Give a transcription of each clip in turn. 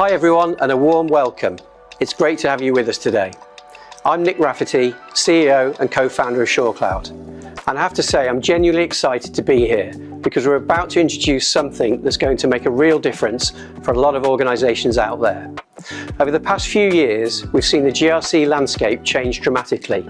Hi everyone, and a warm welcome. It's great to have you with us today. I'm Nick Rafferty, CEO and co-founder of SureCloud. And I have to say, I'm genuinely excited to be here because we're about to introduce something that's going to make a real difference for a lot of organizations out there. Over the past few years, we've seen the GRC landscape change dramatically.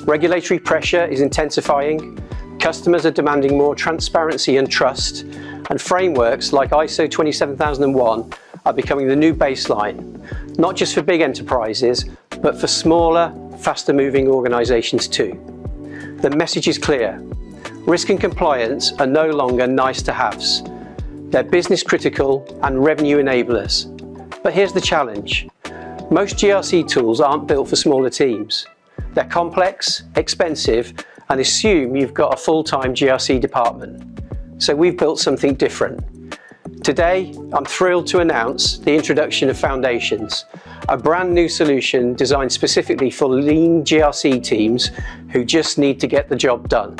Regulatory pressure is intensifying, customers are demanding more transparency and trust, and frameworks like ISO 27001 are becoming the new baseline, not just for big enterprises, but for smaller, faster-moving organizations too. The message is clear. Risk and compliance are no longer nice-to-haves. They're business-critical and revenue enablers. But here's the challenge. Most GRC tools aren't built for smaller teams. They're complex, expensive, and assume you've got a full-time GRC department. So we've built something different. Today, I'm thrilled to announce the introduction of Foundations, a brand new solution designed specifically for lean GRC teams who just need to get the job done.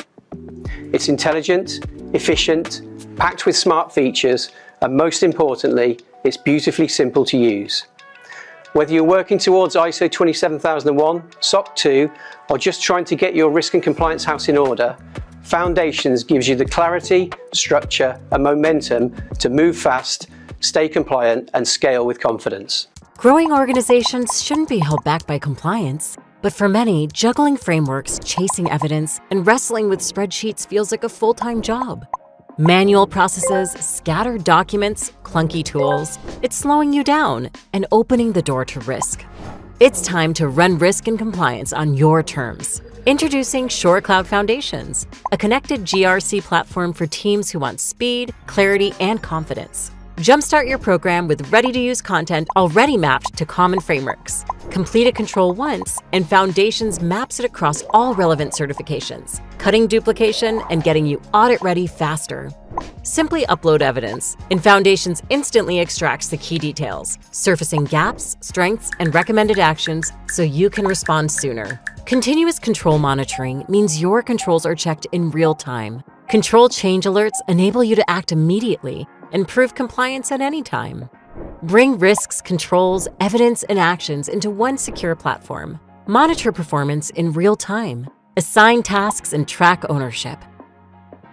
It's intelligent, efficient, packed with smart features, and most importantly, it's beautifully simple to use. Whether you're working towards ISO 27001, SOC 2, or just trying to get your risk and compliance house in order, Foundations gives you the clarity, structure, and momentum to move fast, stay compliant, and scale with confidence. Growing organizations shouldn't be held back by compliance, but for many, juggling frameworks, chasing evidence, and wrestling with spreadsheets feels like a full-time job. Manual processes, scattered documents, clunky tools, it's slowing you down and opening the door to risk. It's time to run risk and compliance on your terms. Introducing SureCloud Foundations, a connected GRC platform for teams who want speed, clarity, and confidence. Jumpstart your program with ready-to-use content already mapped to common frameworks. Complete a control once, and Foundations maps it across all relevant certifications, cutting duplication and getting you audit-ready faster. Simply upload evidence, and Foundations instantly extracts the key details, surfacing gaps, strengths, and recommended actions so you can respond sooner. Continuous control monitoring means your controls are checked in real time. Control change alerts enable you to act immediately and prove compliance at any time. Bring risks, controls, evidence, and actions into one secure platform. Monitor performance in real time. Assign tasks and track ownership.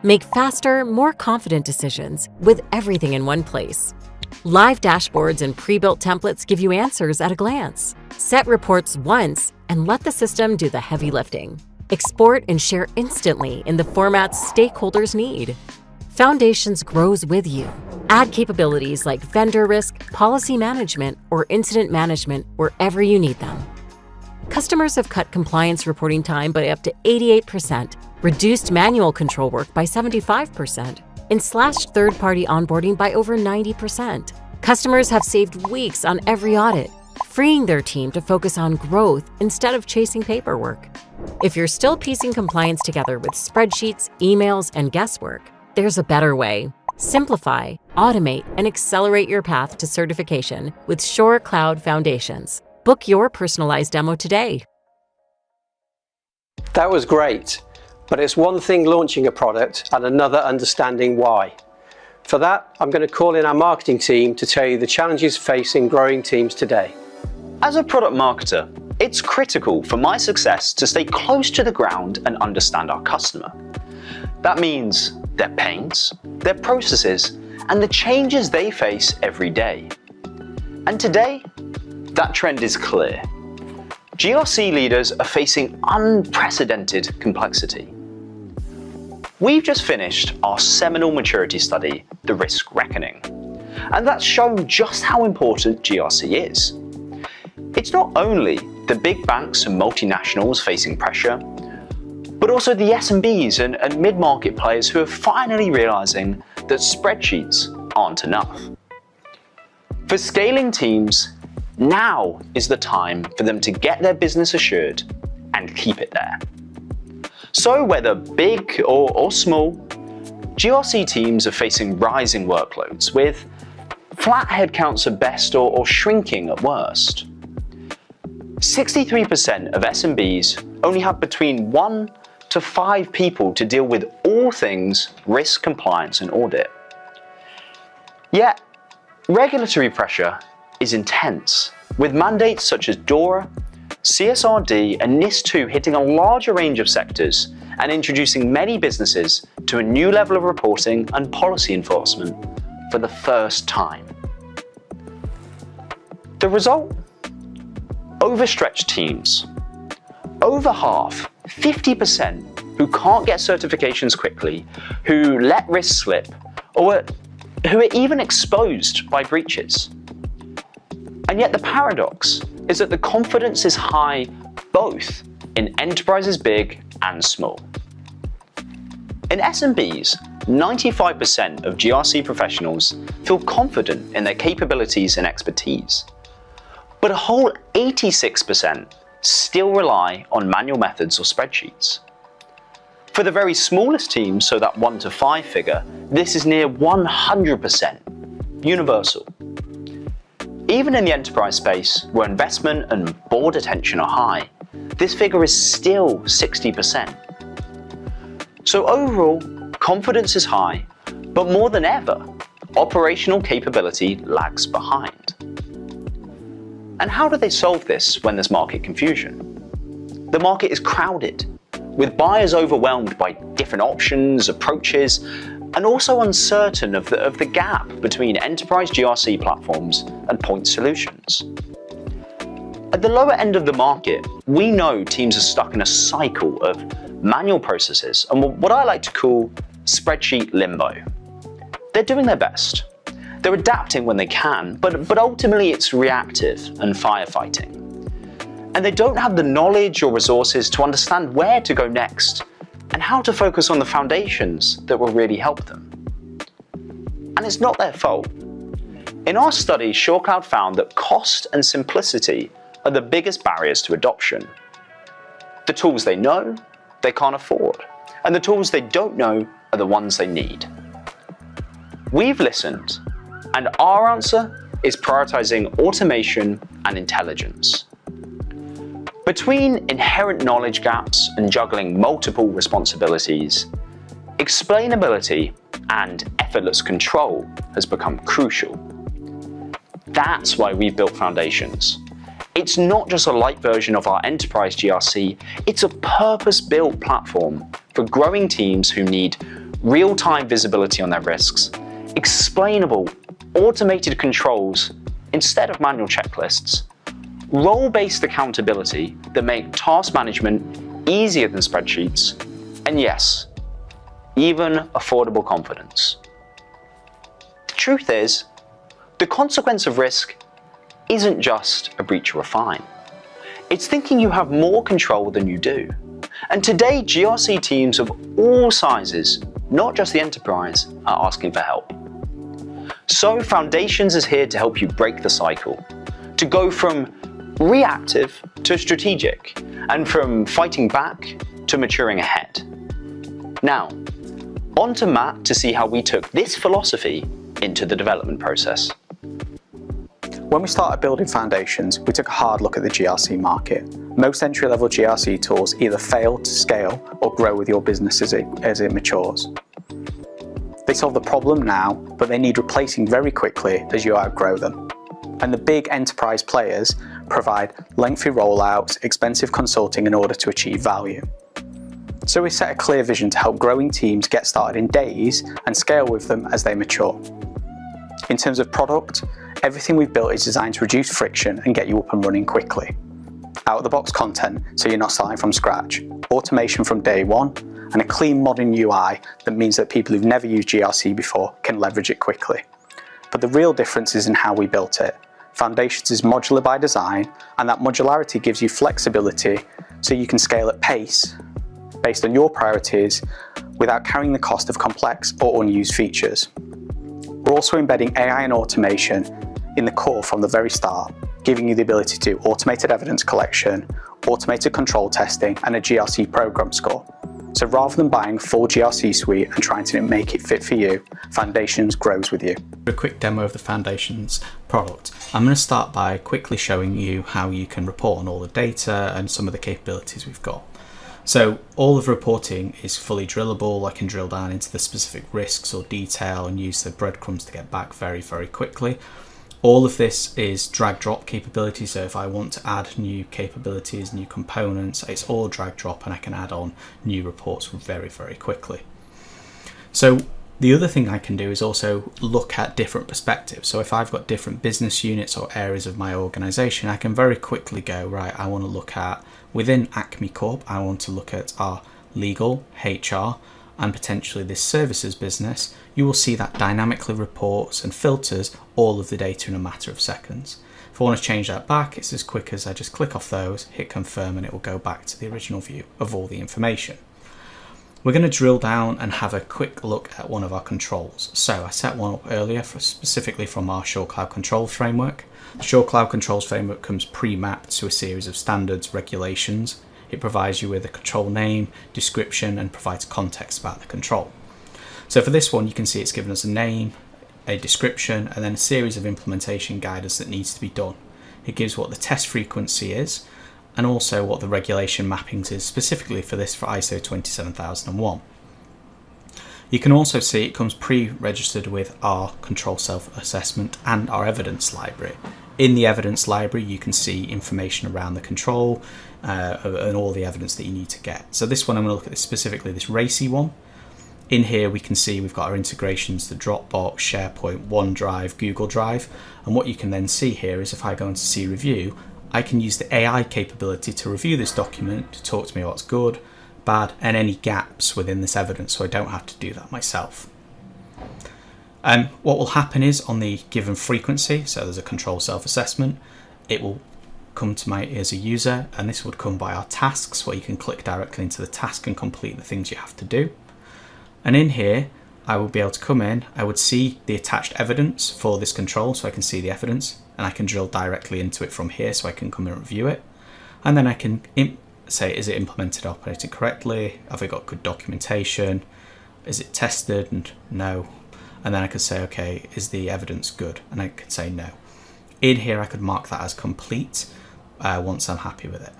Make faster, more confident decisions with everything in one place. Live dashboards and pre-built templates give you answers at a glance. Set reports once and let the system do the heavy lifting. Export and share instantly in the formats stakeholders need. Foundations grows with you. Add capabilities like vendor risk, policy management, or incident management wherever you need them. Customers have cut compliance reporting time by up to 88%, reduced manual control work by 75%, and slashed third-party onboarding by over 90%. Customers have saved weeks on every audit, freeing their team to focus on growth instead of chasing paperwork. If you're still piecing compliance together with spreadsheets, emails, and guesswork, there's a better way. Simplify, automate, and accelerate your path to certification with SureCloud Foundations. Book your personalized demo today. That was great, but it's one thing launching a product and another understanding why. For that, I'm going to call in our marketing team to tell you the challenges facing growing teams today. As a product marketer, it's critical for my success to stay close to the ground and understand our customer. That means their pains, their processes, and the changes they face every day. And today, that trend is clear. GRC leaders are facing unprecedented complexity. We've just finished our seminal maturity study, The Risk Reckoning, and that's shown just how important GRC is. It's not only the big banks and multinationals facing pressure, but also the SMBs and mid-market players who are finally realizing that spreadsheets aren't enough. For scaling teams, now is the time for them to get their business assured and keep it there. So whether big or small, GRC teams are facing rising workloads with flat headcounts at best or shrinking at worst. 63% of SMBs only have between 1 to 5 people to deal with all things risk, compliance, and audit. Yet, regulatory pressure is intense, with mandates such as DORA, CSRD and NIS2 hitting a larger range of sectors and introducing many businesses to a new level of reporting and policy enforcement for the first time. The result? Overstretched teams. Over half, 50%, who can't get certifications quickly, who let risks slip, or who are even exposed by breaches. And yet the paradox is that the confidence is high both in enterprises big and small. In SMBs, 95% of GRC professionals feel confident in their capabilities and expertise, but a whole 86% still rely on manual methods or spreadsheets. For the very smallest teams, so that 1 to 5 figure, this is near 100% universal. Even in the enterprise space, where investment and board attention are high, this figure is still 60%. So overall, confidence is high, but more than ever, operational capability lags behind. And how do they solve this when there's market confusion? The market is crowded, with buyers overwhelmed by different options, approaches, and also uncertain of the gap between enterprise GRC platforms and point solutions. At the lower end of the market, we know teams are stuck in a cycle of manual processes and what I like to call spreadsheet limbo. They're doing their best. They're adapting when they can, but ultimately it's reactive and firefighting. And they don't have the knowledge or resources to understand where to go next and how to focus on the foundations that will really help them. And it's not their fault. In our study, SureCloud found that cost and simplicity are the biggest barriers to adoption. The tools they know, they can't afford, and the tools they don't know are the ones they need. We've listened, and our answer is prioritizing automation and intelligence. Between inherent knowledge gaps and juggling multiple responsibilities, explainability and effortless control has become crucial. That's why we've built Foundations. It's not just a light version of our enterprise GRC, it's a purpose-built platform for growing teams who need real-time visibility on their risks, explainable, automated controls instead of manual checklists, role-based accountability that make task management easier than spreadsheets, and yes, even affordable confidence. The truth is, the consequence of risk isn't just a breach or a fine. It's thinking you have more control than you do. And today, GRC teams of all sizes, not just the enterprise, are asking for help. So Foundations is here to help you break the cycle, to go from reactive to strategic, and from fighting back to maturing ahead. Now, on to Matt to see how we took this philosophy into the development process. When we started building Foundations, we took a hard look at the GRC market. Most entry-level GRC tools either fail to scale or grow with your business as it matures. They solve the problem now, but they need replacing very quickly as you outgrow them. And the big enterprise players provide lengthy rollouts, expensive consulting in order to achieve value. So we set a clear vision to help growing teams get started in days and scale with them as they mature. In terms of product, everything we've built is designed to reduce friction and get you up and running quickly. Out-of-the-box content, so you're not starting from scratch, automation from day one, and a clean modern UI that means that people who've never used GRC before can leverage it quickly. But the real difference is in how we built it. Foundations is modular by design, and that modularity gives you flexibility so you can scale at pace based on your priorities without carrying the cost of complex or unused features. We're also embedding AI and automation in the core from the very start, giving you the ability to do automated evidence collection, automated control testing, and a GRC program score. So rather than buying full GRC suite and trying to make it fit for you, Foundations grows with you. A quick demo of the Foundations product. I'm going to start by quickly showing you how you can report on all the data and some of the capabilities we've got. So all of the reporting is fully drillable. I can drill down into the specific risks or detail and use the breadcrumbs to get back very, very quickly. All of this is drag drop capability, so if I want to add new capabilities, new components, it's all drag drop and I can add on new reports very, very quickly. So the other thing I can do is also look at different perspectives. So if I've got different business units or areas of my organization, I can very quickly go, right, I want to look at, within Acme Corp, I want to look at our legal, HR, and potentially this services business. You will see that dynamically reports and filters all of the data in a matter of seconds. If I want to change that back, it's as quick as I just click off those, hit confirm, and it will go back to the original view of all the information. We're going to drill down and have a quick look at one of our controls. So I set one up earlier specifically from our SureCloud Control Framework. The SureCloud Controls Framework comes pre-mapped to a series of standards, regulations. It provides you with a control name, description, and provides context about the control. So for this one, you can see it's given us a name, a description, and then a series of implementation guidance that needs to be done. It gives what the test frequency is, and also what the regulation mappings is, specifically for this for ISO 27001. You can also see it comes pre-registered with our control self-assessment and our evidence library. In the evidence library, you can see information around the control and all the evidence that you need to get. So this one, I'm going to look at this specifically, this RACI one. In here, we can see we've got our integrations to Dropbox, SharePoint, OneDrive, Google Drive. And what you can then see here is if I go into see review, I can use the AI capability to review this document, to talk to me what's good, bad, and any gaps within this evidence, so I don't have to do that myself. What will happen is on the given frequency, so there's a control self-assessment, it will come to me as a user, and this would come by our tasks, where you can click directly into the task and complete the things you have to do. And in here, I will be able to come in, I would see the attached evidence for this control, so I can see the evidence, and I can drill directly into it from here, so I can come and review it. And then I can say, is it implemented, operated correctly? Have I got good documentation? Is it tested? And no. And then I could say, okay, is the evidence good? And I could say no. In here, I could mark that as complete once I'm happy with it.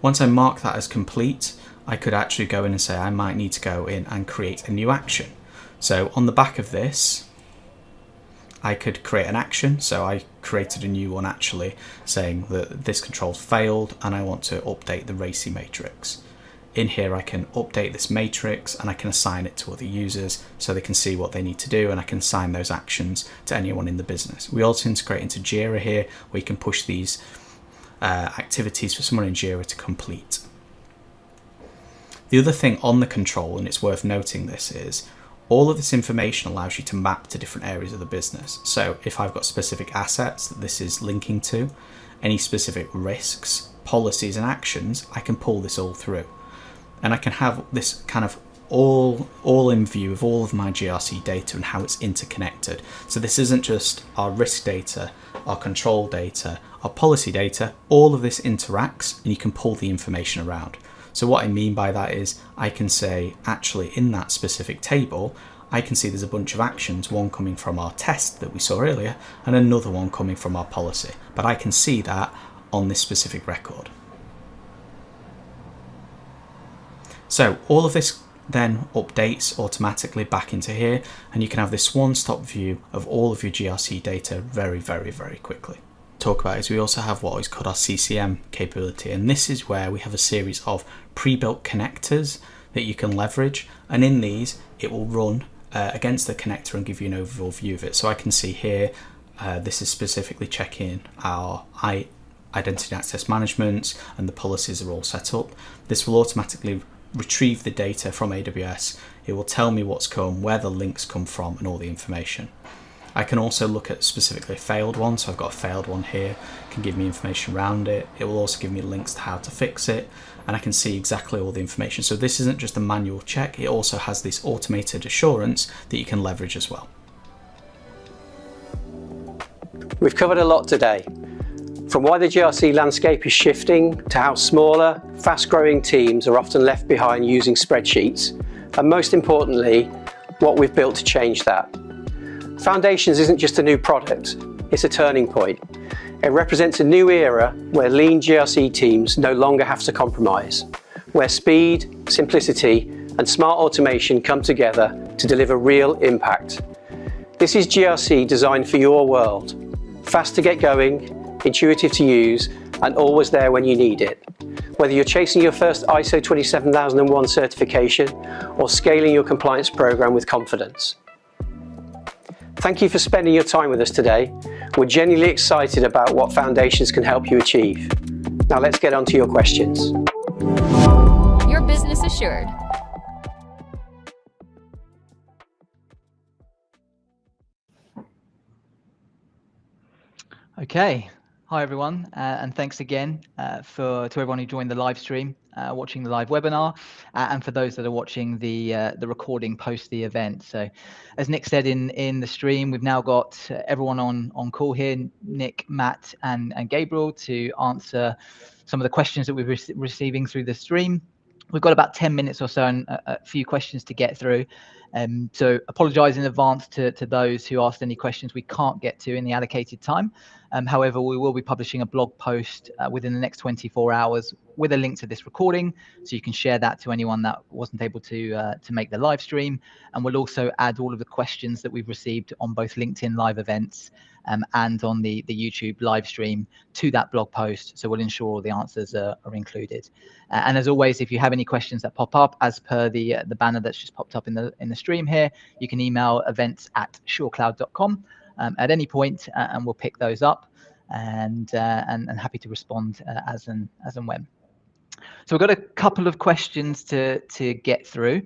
Once I mark that as complete, I could actually go in and say I might need to go in and create a new action. So on the back of this, I could create an action. So I created a new one actually saying that this control's failed and I want to update the RACI matrix. In here I can update this matrix and I can assign it to other users so they can see what they need to do, and I can assign those actions to anyone in the business. We also integrate into Jira here where you can push these activities for someone in Jira to complete. The other thing on the control, and it's worth noting this, is all of this information allows you to map to different areas of the business. So if I've got specific assets that this is linking to, any specific risks, policies and actions, I can pull this all through. And I can have this kind of all in view of all of my GRC data and how it's interconnected. So this isn't just our risk data, our control data, our policy data, all of this interacts and you can pull the information around. So what I mean by that is I can say actually in that specific table, I can see there's a bunch of actions, one coming from our test that we saw earlier and another one coming from our policy. But I can see that on this specific record. So all of this then updates automatically back into here, and you can have this one-stop view of all of your GRC data very, very, very quickly. Talk about is we also have what is called our CCM capability, and this is where we have a series of pre-built connectors that you can leverage, and in these it will run against the connector and give you an overall view of it. So I can see here this is specifically checking our identity and access management, and the policies are all set up. This will automatically retrieve the data from AWS. It will tell me what's come, where the links come from, and all the information. I can also look at specifically a failed one. So I've got a failed one here, it can give me information around it. It will also give me links to how to fix it, and I can see exactly all the information. So this isn't just a manual check, it also has this automated assurance that you can leverage as well. We've covered a lot today. From why the GRC landscape is shifting to how smaller, fast-growing teams are often left behind using spreadsheets, and most importantly, what we've built to change that. Foundations isn't just a new product, it's a turning point. It represents a new era where lean GRC teams no longer have to compromise, where speed, simplicity, and smart automation come together to deliver real impact. This is GRC designed for your world. Fast to get going, intuitive to use, and always there when you need it. Whether you're chasing your first ISO 27001 certification or scaling your compliance program with confidence. Thank you for spending your time with us today. We're genuinely excited about what Foundations can help you achieve. Now let's get on to your questions. Your business assured. Okay. Hi, everyone, and thanks again to everyone who joined the live stream, watching the live webinar, and for those that are watching the recording post the event. So, as Nick said in the stream, we've now got everyone on call here: Nick, Matt, and Gabriel, to answer some of the questions that we're receiving through the stream. We've got about 10 minutes or so and a few questions to get through. So apologise in advance to those who asked any questions we can't get to in the allocated time. However, we will be publishing a blog post within the next 24 hours with a link to this recording, so you can share that to anyone that wasn't able to make the live stream. And we'll also add all of the questions that we've received on both LinkedIn live events and on the YouTube live stream to that blog post. So we'll ensure all the answers are included. And as always, if you have any questions that pop up, as per the banner that's just popped up in the stream here, you can email events@surecloud.com at any point, and we'll pick those up and happy to respond as and when. So we've got a couple of questions to get through.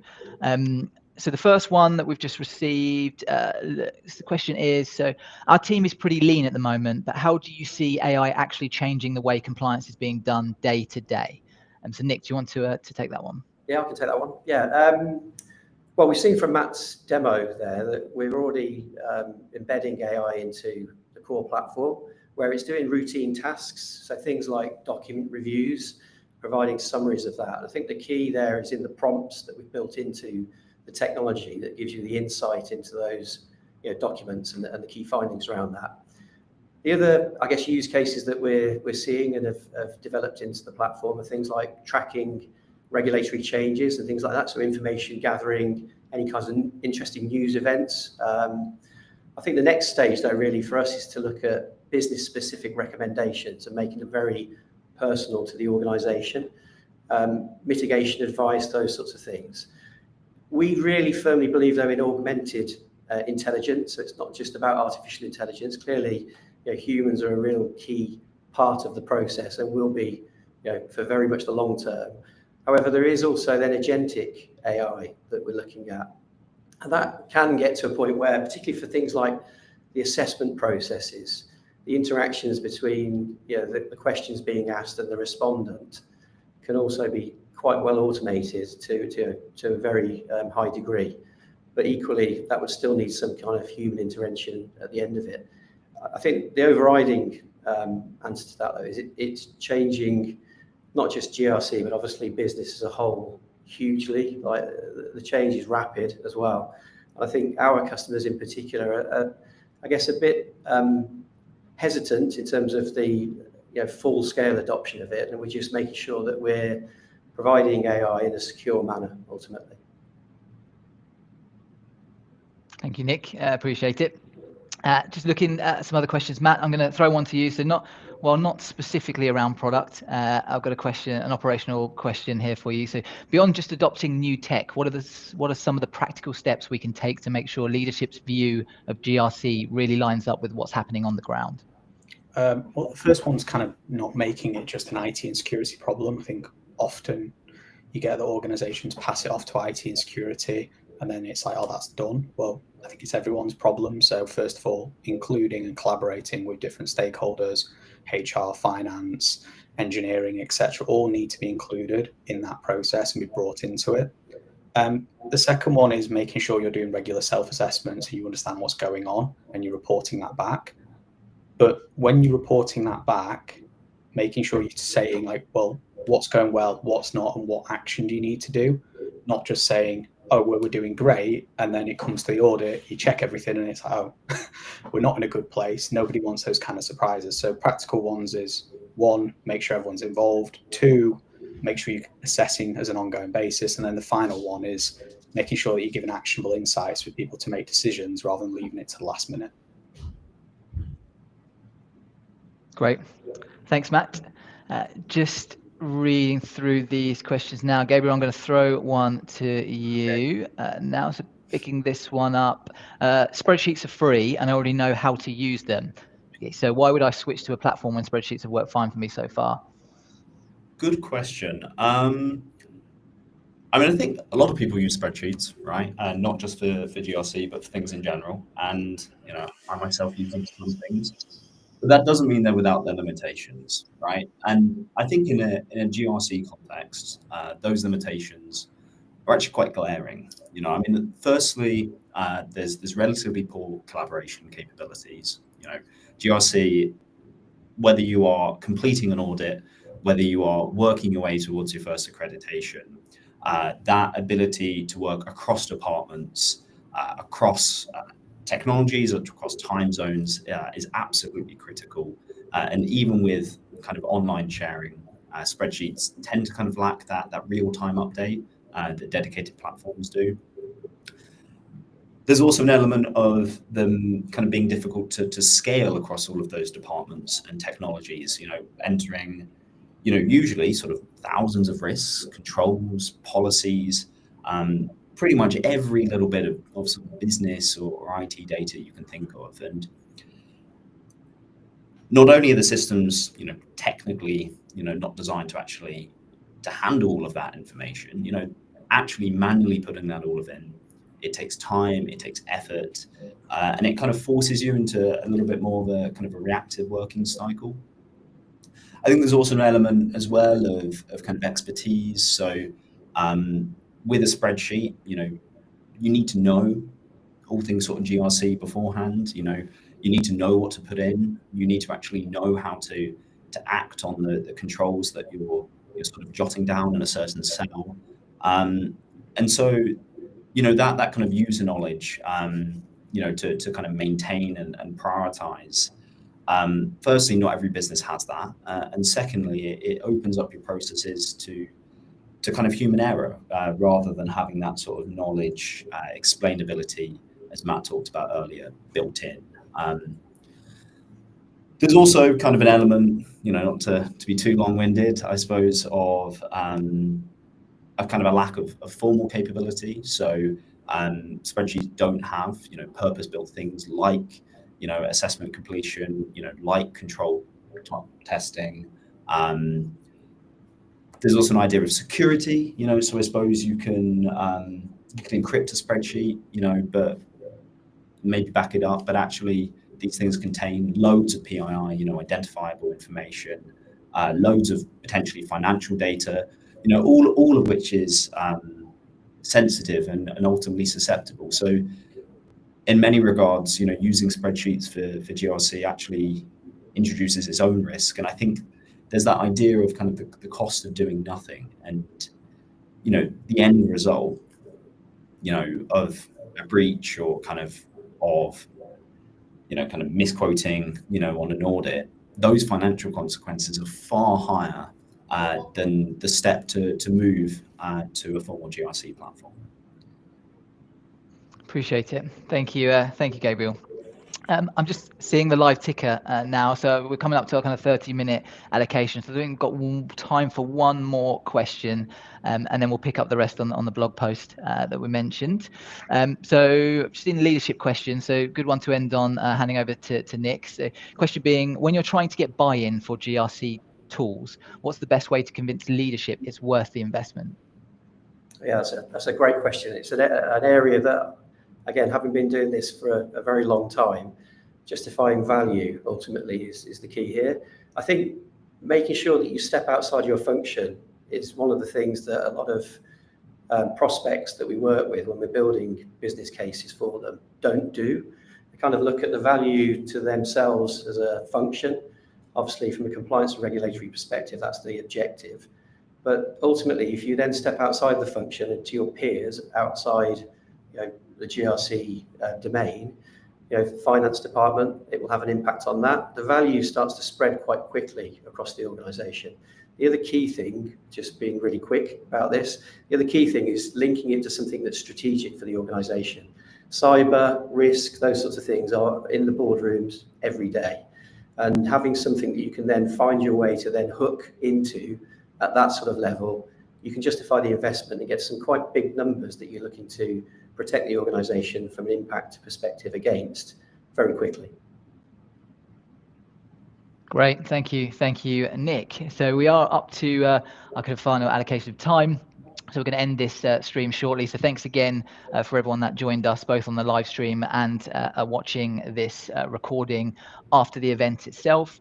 So the first one that we've just received, the question is, so our team is pretty lean at the moment, but how do you see AI actually changing the way compliance is being done day to day? So Nick, do you want to take that one? Yeah, I can take that one. Yeah. Well, we've seen from Matt's demo there that we're already embedding AI into the core platform, where it's doing routine tasks. So things like document reviews, providing summaries of that. I think the key there is in the prompts that we've built into the technology that gives you the insight into those documents and the key findings around that. The other, I guess, use cases that we're seeing and have developed into the platform are things like tracking regulatory changes and things like that. So information gathering, any kinds of interesting news events. I think the next stage, though, really for us is to look at business-specific recommendations and making them very personal to the organisation, mitigation advice, those sorts of things. We really firmly believe, though, in augmented intelligence. So it's not just about artificial intelligence. Clearly, humans are a real key part of the process and will be, for very much the long term. However, there is also then agentic AI that we're looking at. And that can get to a point where, particularly for things like the assessment processes, the interactions between the questions being asked and the respondent can also be quite well automated to a very high degree. But equally, that would still need some kind of human intervention at the end of it. I think the overriding answer to that, though, is it's changing not just GRC, but obviously business as a whole hugely. Like the change is rapid as well. And I think our customers in particular are I guess, a bit hesitant in terms of the full-scale adoption of it, and we're just making sure that we're providing AI in a secure manner, ultimately. Thank you, Nick. Appreciate it. Just looking at some other questions, Matt, I'm going to throw one to you. So not specifically around product. I've got an operational question here for you. So beyond just adopting new tech, what are some of the practical steps we can take to make sure leadership's view of GRC really lines up with what's happening on the ground? Well, the first one's kind of not making it just an IT and security problem. I think often you get the organizations pass it off to IT and security, and then it's like, oh, that's done. Well, I think it's everyone's problem. So first of all, including and collaborating with different stakeholders, HR, finance, engineering, etc., all need to be included in that process and be brought into it. The second one is making sure you're doing regular self-assessment so you understand what's going on and you're reporting that back. But when you're reporting that back, making sure you're saying like, well, what's going well, what's not, and what action do you need to do? Not just saying, oh, well, we're doing great, and then it comes to the audit, you check everything, and it's like, oh, we're not in a good place. Nobody wants those kind of surprises. So practical ones is, one, make sure everyone's involved. Two, make sure you're assessing as an ongoing basis. And then the final one is making sure that you're giving actionable insights for people to make decisions rather than leaving it to the last minute. Great. Thanks, Matt. Just reading through these questions now. Gabriel, I'm going to throw one to you now. So picking this one up. Spreadsheets are free and I already know how to use them. Okay, so why would I switch to a platform when spreadsheets have worked fine for me so far? Good question. I mean, I think a lot of people use spreadsheets, right? And not just for GRC, but for things in general. And, you know, I myself use them for some things. But that doesn't mean they're without their limitations, right? And I think in a GRC context, those limitations are actually quite glaring. You know, I mean, firstly, there's relatively poor collaboration capabilities. You know, GRC, whether you are completing an audit, whether you are working your way towards your first accreditation, that ability to work across departments, across technologies, across time zones is absolutely critical. And even with kind of online sharing, spreadsheets tend to kind of lack that real-time update that dedicated platforms do. There's also an element of them kind of being difficult to scale across all of those departments and technologies, you know, entering, you know, usually sort of thousands of risks, controls, policies, pretty much every little bit of sort of business or IT data you can think of. And not only are the systems, you know, technically, you know, not designed to handle all of that information, you know, actually manually putting that all in, it takes time, it takes effort, and it kind of forces you into a little bit more of a kind of a reactive working cycle. I think there's also an element as well of kind of expertise. So with a spreadsheet, you know, you need to know all things sort of GRC beforehand. You know, you need to know what to put in. You need to actually know how to act on the controls that you're sort of jotting down in a certain cell. And so, you know, that kind of user knowledge, you know, to kind of maintain and prioritize. Firstly, not every business has that. And secondly, it opens up your processes to kind of human error rather than having that sort of knowledge, explainability, as Matt talked about earlier, built in. There's also kind of an element, you know, not to be too long-winded, I suppose, of kind of a lack of formal capability. So spreadsheets don't have, you know, purpose-built things like, you know, assessment completion, you know, like control testing. There's also an idea of security, you know, so I suppose you can encrypt a spreadsheet, you know, but maybe back it up, but actually these things contain loads of PII, you know, identifiable information, loads of potentially financial data, you know, all of which is sensitive and ultimately susceptible. So in many regards, you know, using spreadsheets for GRC actually introduces its own risk. And I think there's that idea of kind of the cost of doing nothing and, you know, the end result, you know, of a breach or kind of, you know, kind of misquoting, you know, on an audit, those financial consequences are far higher than the step to move to a formal GRC platform. Appreciate it. Thank you, Gabriel. I'm just seeing the live ticker now, so we're coming up to a kind of 30-minute allocation. So we've got time for one more question, and then we'll pick up the rest on the blog post that we mentioned. So just in leadership questions, so good one to end on, handing over to Nick. So question being, when you're trying to get buy-in for GRC tools, what's the best way to convince leadership it's worth the investment? Yeah, that's a great question. It's an area that, again, having been doing this for a very long time, justifying value ultimately is the key here. I think making sure that you step outside your function is one of the things that a lot of prospects that we work with when we're building business cases for them don't do. They kind of look at the value to themselves as a function. Obviously, from a compliance and regulatory perspective, that's the objective. But ultimately, if you then step outside the function and to your peers outside, you know, the GRC domain, you know, finance department, it will have an impact on that. The value starts to spread quite quickly across the organization. The other key thing, just being really quick about this, the other key thing is linking it to something that's strategic for the organisation. Cyber, risk, those sorts of things are in the boardrooms every day. And having something that you can then find your way to then hook into at that sort of level, you can justify the investment and get some quite big numbers that you're looking to protect the organisation from an impact perspective against very quickly. Great, thank you, Nick. So we are up to our kind of final allocation of time. So we're going to end this stream shortly. So thanks again for everyone that joined us both on the live stream and watching this recording after the event itself.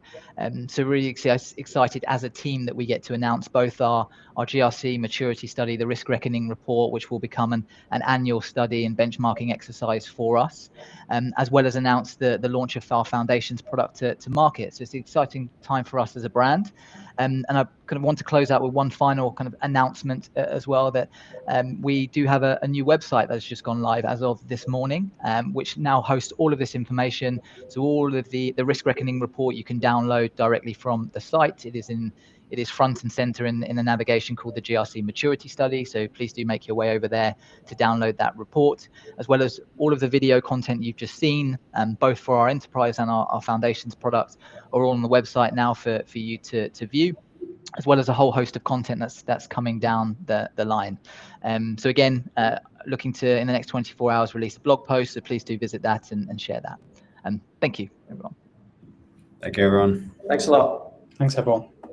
So really excited as a team that we get to announce both our GRC maturity study, the risk reckoning report, which will become an annual study and benchmarking exercise for us, as well as announce the launch of our Foundations product to market. So it's an exciting time for us as a brand. And I kind of want to close out with one final kind of announcement as well, that we do have a new website that's just gone live as of this morning, which now hosts all of this information. So all of the risk reckoning report you can download directly from the site. It is front and center in the navigation called the GRC maturity study. So please do make your way over there to download that report, as well as all of the video content you've just seen, both for our enterprise and our Foundations products, are all on the website now for you to view, as well as a whole host of content that's coming down the line. So again, looking to, in the next 24 hours, release a blog post. So please do visit that and share that. Thank you, everyone. Thank you, everyone. Thanks a lot. Thanks, everyone.